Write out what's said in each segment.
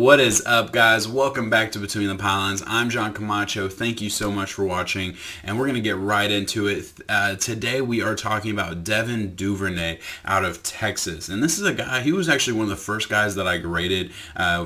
What is up, guys? Welcome back to Between the Pylons. I'm John Camacho. Thank you so much for watching, and we're going to get right into it. Today we are talking about Devin Duvernay out of Texas, and this is a guy, he was actually one of the first guys that I graded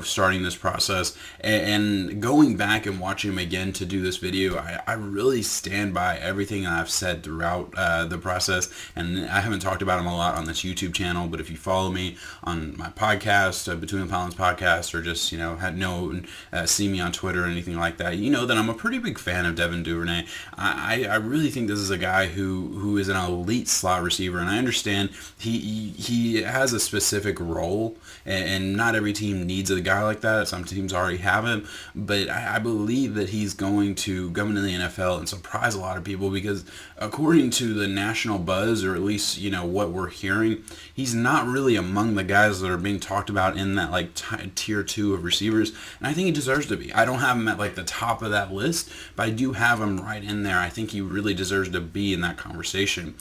starting this process, and going back and watching him again to do this video, I really stand by everything that I've said throughout the process, and I haven't talked about him a lot on this YouTube channel, but if you follow me on my podcast, Between the Pylons podcast, or just, see me on Twitter or anything like that, you know that I'm a pretty big fan of Devin Duvernay. I really think this is a guy who is an elite slot receiver, and I understand he has a specific role, and not every team needs a guy like that. Some teams already have him, but I believe that he's going to come into the NFL and surprise a lot of people, because according to the national buzz, or at least what we're hearing, he's not really among the guys that are being talked about in that tier 2 of receivers, and I think he deserves to be. I don't have him at the top of that list, but I do have him right in there. I think he really deserves to be in that conversation.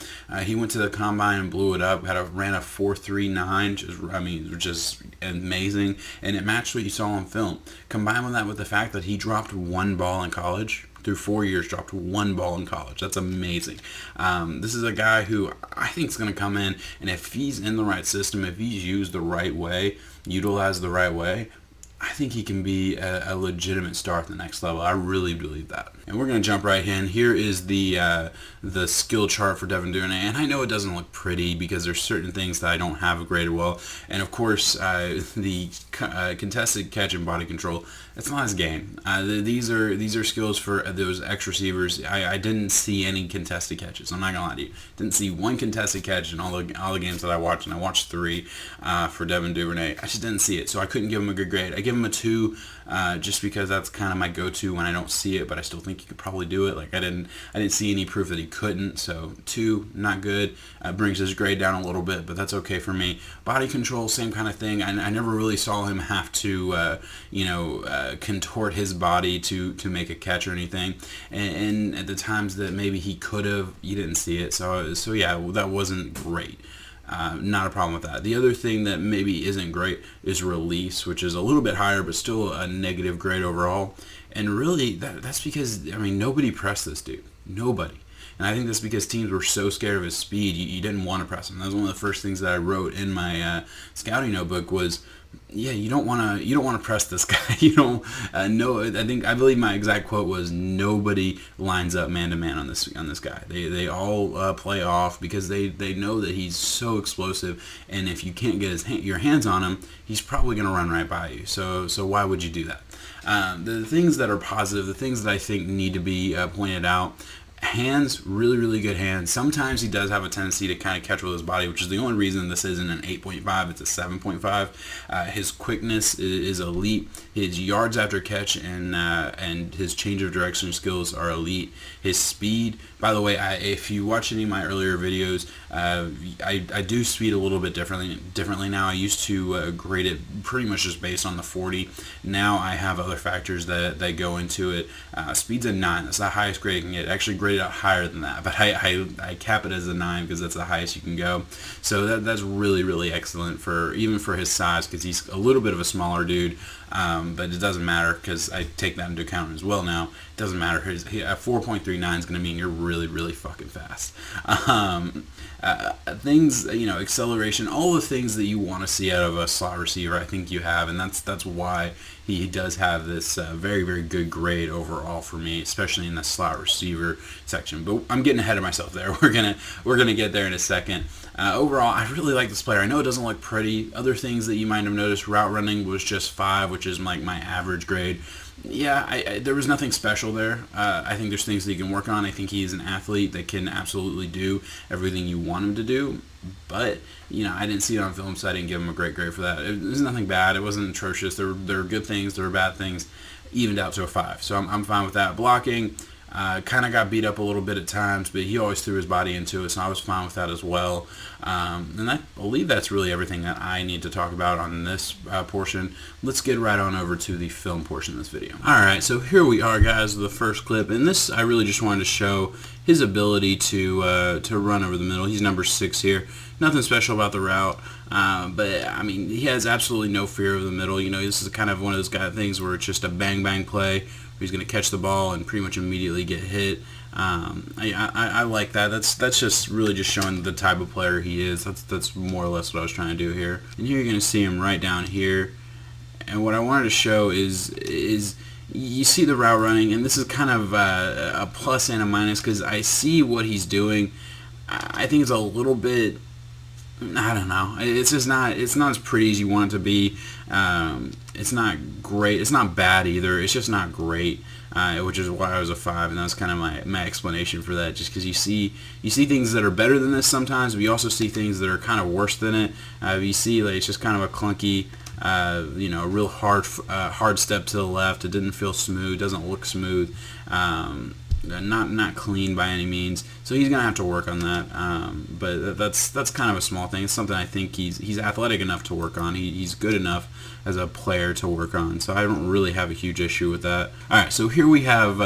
He went to the combine and blew it up, ran a 4.39, which is amazing, and it matched what you saw on film. Combine with that with the fact that he dropped one ball in college. Through 4 years, dropped one ball in college. That's amazing. This is a guy who I think is going to come in, and if he's in the right system, if he's used the right way, utilized the right way, I think he can be a legitimate star at the next level. I really believe that. And we're going to jump right in. Here is the skill chart for Devin Duvernay. And I know it doesn't look pretty because there's certain things that I don't have graded well. And of course, the contested catch and body control, it's not his game. These are skills for those X receivers. I didn't see any contested catches. I'm not going to lie to you. Didn't see one contested catch in all the games that I watched, and I watched 3 for Devin Duvernay. I just didn't see it, so I couldn't give him a good grade. I give him a 2 just because that's kind of my go-to when I don't see it, but I still think he could probably do it. I didn't see any proof that he couldn't, so 2, not good. Brings his grade down a little bit, but that's okay for me. Body control, same kind of thing. I never really saw him have to contort his body to make a catch or anything, and at the times that maybe he could have, you didn't see it, so yeah, that wasn't great. Not a problem with that. The other thing that maybe isn't great is release, which is a little bit higher, but still a negative grade overall. And really, that's because, nobody pressed this dude. Nobody. And I think that's because teams were so scared of his speed, you didn't want to press him. That was one of the first things that I wrote in my scouting notebook was, yeah, you don't want to press this guy. You don't no. I believe my exact quote was, nobody lines up man to man on this guy. They all play off because they know that he's so explosive, and if you can't get your hands on him, he's probably going to run right by you. So why would you do that? The things that are positive, the things that I think need to be pointed out. Hands, really, really good hands. Sometimes he does have a tendency to kind of catch with his body, which is the only reason this isn't an 8.5, it's a 7.5. His quickness is elite. His yards after catch and his change of direction skills are elite. His speed, by the way, if you watch any of my earlier videos, I do speed a little bit differently now. I used to grade it pretty much just based on the 40. Now I have other factors that go into it. Speed's a 9. That's the highest grade I can get. Actually graded out higher than that, but I cap it as a 9 because that's the highest you can go. So that's really, really excellent even for his size, because he's a little bit of a smaller dude. But it doesn't matter because I take that into account as well now. It doesn't matter. 4.39 is going to mean you're really, really fucking fast. Things, acceleration, all the things that you want to see out of a slot receiver, I think you have, and that's why he does have this very, very good grade overall for me, especially in the slot receiver section. But I'm getting ahead of myself there. We're gonna get there in a second. Overall, I really like this player. I know it doesn't look pretty. Other things that you might have noticed, route running was just 5, which is my average grade. Yeah, there was nothing special there. I think there's things that you can work on. I think he's an athlete that can absolutely do everything you want him to do. But, I didn't see it on film, so I didn't give him a great grade for that. It was nothing bad. It wasn't atrocious. There were good things. There were bad things. Evened out to a 5. So I'm fine with that. Blocking, Kind of got beat up a little bit at times, but he always threw his body into it, so I was fine with that as well. And I believe that's really everything that I need to talk about on this portion. Let's get right on over to the film portion of this video. Alright, so here we are, guys, the first clip. And this, I really just wanted to show his ability to run over the middle. He's number 6 here. Nothing special about the route, but I mean, he has absolutely no fear of the middle. You know, this is kind of one of those things where it's just a bang play where he's going to catch the ball and pretty much immediately get hit. I like that. That's just really just showing the type of player he is. That's more or less what I was trying to do here. And here you're going to see him right down here. And what I wanted to show is you see the route running, and this is kind of a plus and a minus because I see what he's doing. I think it's a little bit, I don't know. It's just not. It's not as pretty as you want it to be. It's not great. It's not bad either. It's just not great, which is why I was a 5, and that's kind of my explanation for that. Just because you see things that are better than this sometimes, but you also see things that are kind of worse than it. You see, like, it's just kind of a clunky, a real hard step to the left. It didn't feel smooth. Doesn't look smooth. Not clean by any means, so he's gonna have to work on that. But that's kind of a small thing. It's something I think he's athletic enough to work on. He's good enough as a player to work on, so I don't really have a huge issue with that. All right, so here we have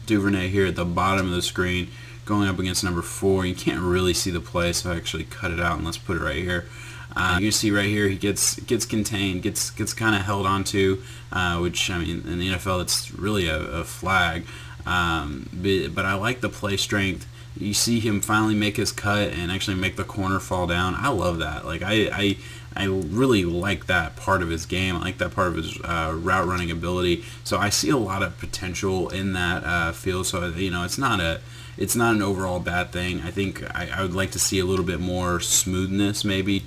Duvernay here at the bottom of the screen going up against number 4. You can't really see the play, so I actually cut it out and let's put it right here. You can see right here he gets contained, gets kind of held onto, which, I mean, in the NFL it's really a flag. But I like the play strength. You see him finally make his cut and actually make the corner fall down. I love that. Like, I really like that part of his game. I like that part of his route running ability. So I see a lot of potential in that field. So, you know, it's not an overall bad thing. I think I would like to see a little bit more smoothness maybe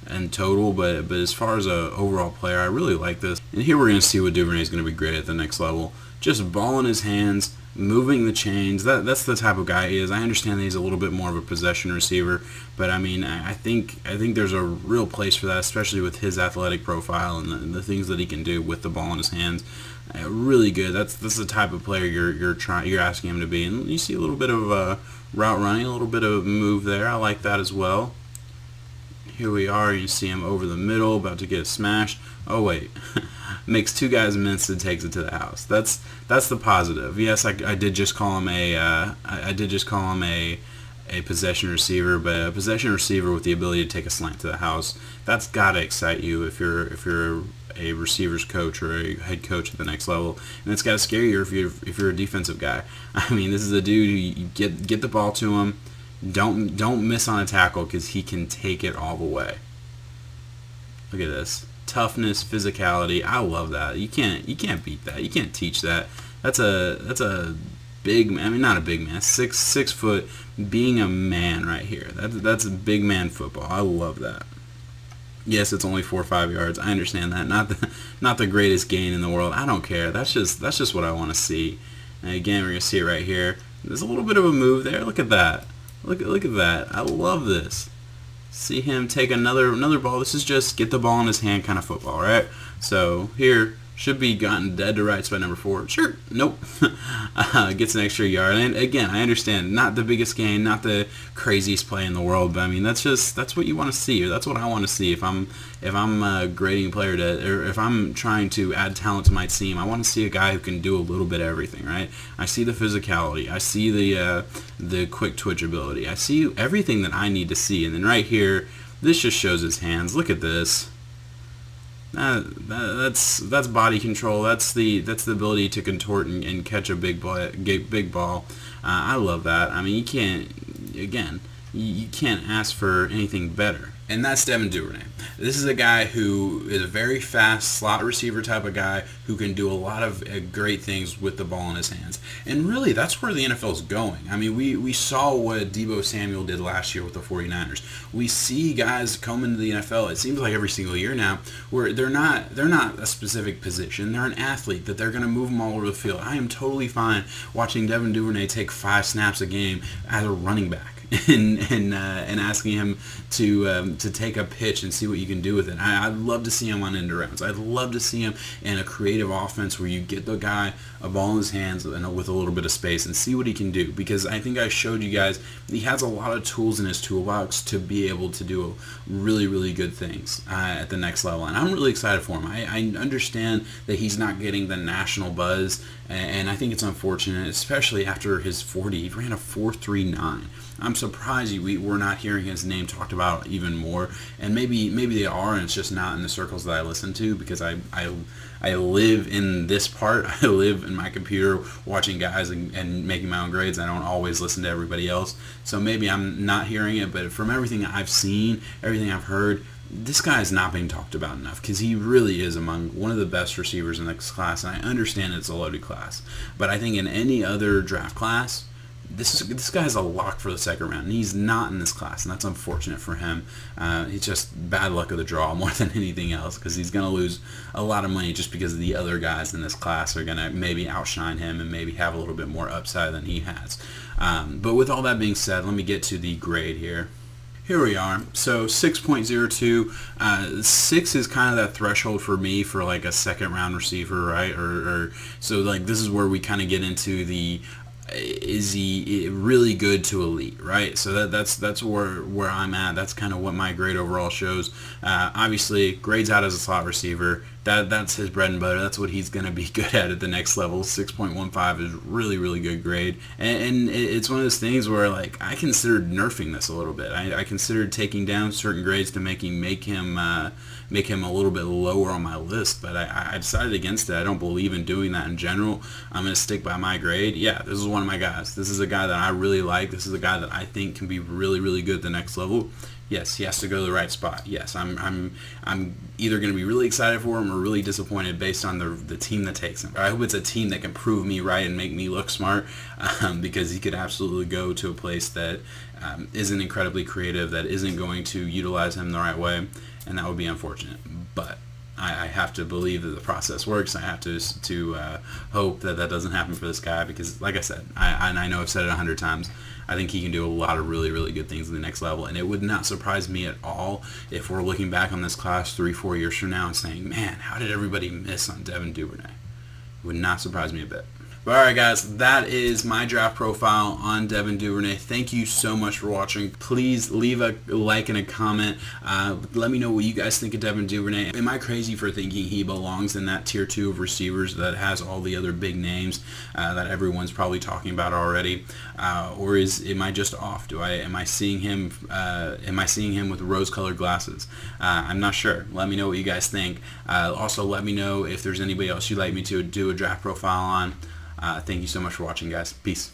in total, but as far as a overall player, I really like this. And here we're going to see what Duvernay is going to be great at the next level. Just ball in his hands, moving the chains. That's the type of guy he is. I understand that he's a little bit more of a possession receiver, but I mean, I think there's a real place for that, especially with his athletic profile and the things that he can do with the ball in his hands. Really good. That's the type of player you're asking him to be. And you see a little bit of route running, a little bit of move there. I like that as well. Here we are. You see him over the middle, about to get smashed. Oh wait, makes 2 guys miss and takes it to the house. That's the positive. Yes, I did just call him a possession receiver, but a possession receiver with the ability to take a slant to the house. That's gotta excite you if you're a receivers coach or a head coach at the next level, and it's gotta scare you if you're a defensive guy. I mean, this is a dude who you get the ball to him. Don't miss on a tackle because he can take it all the way. Look at this. Toughness, physicality. I love that. You can't beat that. You can't teach that. That's a big, I mean, not a big man. 6 foot, being a man right here. That's a big man football. I love that. Yes, it's only 4 or 5 yards. I understand that. Not the greatest gain in the world. I don't care. That's just what I want to see. And again, we're gonna see it right here. There's a little bit of a move there. Look at that. Look at that. I love this. See him take another ball. This is just get the ball in his hand kind of football, right? So here should be gotten dead to rights by number 4. Sure. Nope. Gets an extra yard. And again, I understand, not the biggest gain, not the craziest play in the world, but I mean, that's what you want to see, or that's what I want to see if I'm grading a player or if I'm trying to add talent to my team. I want to see a guy who can do a little bit of everything, right? I see the physicality. I see the quick twitch ability. I see everything that I need to see. And then right here, this just shows his hands. Look at this. That's body control. That's the ability to contort and catch a big ball. I love that. I mean, you can't ask for anything better. And that's Devin Duvernay. This is a guy who is a very fast slot receiver type of guy who can do a lot of great things with the ball in his hands. And really, that's where the NFL is going. I mean, we saw what Deebo Samuel did last year with the 49ers. We see guys come into the NFL, it seems like every single year now, where they're not a specific position. They're an athlete that they're going to move them all over the field. I am totally fine watching Devin Duvernay take 5 snaps a game as a running back. and asking him to take a pitch and see what you can do with it. I'd love to see him on end rounds. I'd love to see him in a creative offense where you get the guy a ball in his hands and with a little bit of space and see what he can do, because I think I showed you guys he has a lot of tools in his toolbox to be able to do really, really good things at the next level, and I'm really excited for him. I understand that he's not getting the national buzz, and I think it's unfortunate, especially after his 40. He ran a 4.39. I'm surprised we're not hearing his name talked about even more, and maybe they are, and it's just not in the circles that I listen to, because I live in this part. I live in my computer watching guys and making my own grades. I don't always listen to everybody else, so maybe I'm not hearing it, but from everything I've seen, everything I've heard, this guy is not being talked about enough, because he really is among one of the best receivers in this class, and I understand it's a loaded class, but I think in any other draft class, this guy's a lock for the second round, and he's not in this class, and that's unfortunate for him. It's just bad luck of the draw more than anything else, because he's going to lose a lot of money just because the other guys in this class are going to maybe outshine him and maybe have a little bit more upside than he has. But with all that being said, let me get to the grade here. Here we are. So 6.02. 6 is kind of that threshold for me for like a second round receiver, right? Or so like this is where we kind of get into the is he really good to elite, right? So that's where I'm at. That's kind of what my grade overall shows. Obviously, grades out as a slot receiver. That's his bread and butter. That's what he's going to be good at the next level. 6.15 is really, really good grade. And it's one of those things where like I considered nerfing this a little bit. I considered taking down certain grades to make him a little bit lower on my list, but I decided against it. I don't believe in doing that in general. I'm going to stick by my grade. Yeah, this is one of my guys. This is a guy that I really like. This is a guy that I think can be really, really good at the next level. Yes, he has to go to the right spot. Yes, I'm either going to be really excited for him or really disappointed based on the team that takes him. I hope it's a team that can prove me right and make me look smart, because he could absolutely go to a place that isn't incredibly creative, that isn't going to utilize him the right way, and that would be unfortunate. But I have to believe that the process works. I have to hope that doesn't happen for this guy, because like I said, I know I've said it 100 times, I think he can do a lot of really, really good things at the next level, and it would not surprise me at all if we're looking back on this class 3-4 years from now and saying, man, how did everybody miss on Devin Duvernay? It would not surprise me a bit. But alright guys, that is my draft profile on Devin Duvernay. Thank you so much for watching. Please leave a like and a comment. Let me know what you guys think of Devin Duvernay. Am I crazy for thinking he belongs in that tier 2 of receivers that has all the other big names that everyone's probably talking about already? Or am I just off? Am I seeing him with rose-colored glasses? I'm not sure. Let me know what you guys think. Also, let me know if there's anybody else you'd like me to do a draft profile on. Thank you so much for watching, guys. Peace.